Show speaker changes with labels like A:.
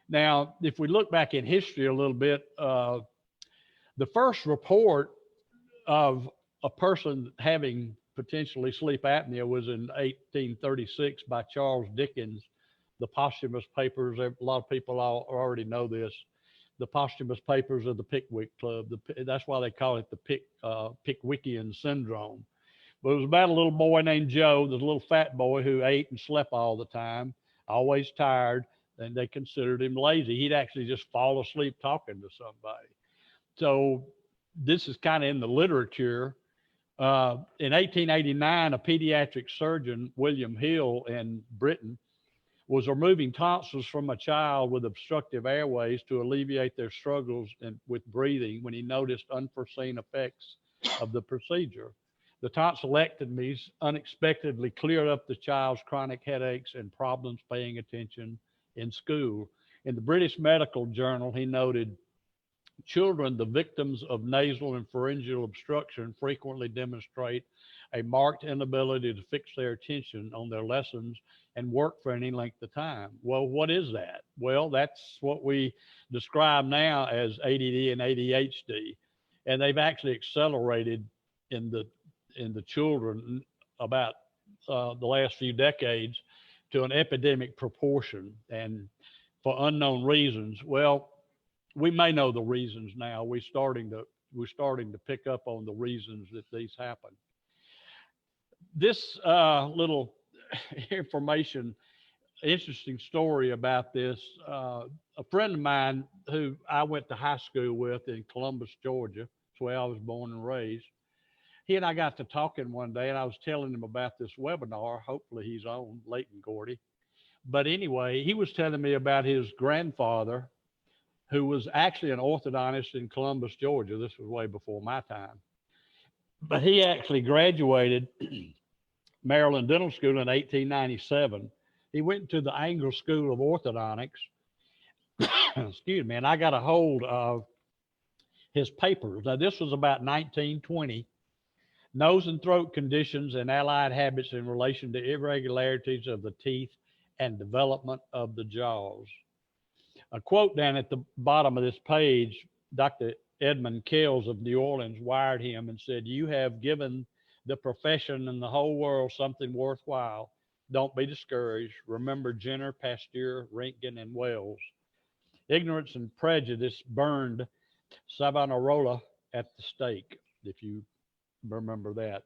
A: Now, if we look back in history a little bit, the first report of a person having potentially sleep apnea was in 1836 by Charles Dickens. The posthumous papers, a lot of people already know this. The posthumous papers of the Pickwick Club. That's why they call it the Pickwickian syndrome. But it was about a little boy named Joe, this little fat boy who ate and slept all the time, always tired, and they considered him lazy. He'd actually just fall asleep talking to somebody. So this is kind of in the literature. In 1889, a pediatric surgeon, William Hill in Britain, was removing tonsils from a child with obstructive airways to alleviate their struggles with breathing when he noticed unforeseen effects of the procedure. The tonsillectomies unexpectedly cleared up the child's chronic headaches and problems paying attention in school. In the British Medical Journal, he noted, children, the victims of nasal and pharyngeal obstruction, frequently demonstrate a marked inability to fix their attention on their lessons and work for any length of time. Well, what is that? Well, that's what we describe now as ADD and ADHD, and they've actually accelerated in the children about the last few decades to an epidemic proportion, and for unknown reasons. Well, we may know the reasons now. We're starting to pick up on the reasons that these happen. This little information, interesting story about this. A friend of mine who I went to high school with in Columbus, Georgia, that's where I was born and raised. He and I got to talking one day, and I was telling him about this webinar. Hopefully, he's on, Leighton Gordy. But anyway, he was telling me about his grandfather, who was actually an orthodontist in Columbus, Georgia. This was way before my time. But he actually graduated Maryland Dental School in 1897. He went to the Angell School of Orthodontics. Excuse me, and I got a hold of his papers. Now, this was about 1920. Nose and throat conditions and allied habits in relation to irregularities of the teeth and development of the jaws. A quote down at the bottom of this page, Dr. Edmund Kells of New Orleans wired him and said, "You have given the profession and the whole world something worthwhile. Don't be discouraged. Remember Jenner, Pasteur, Röntgen, and Wells. Ignorance and prejudice burned Savonarola at the stake," if you remember that.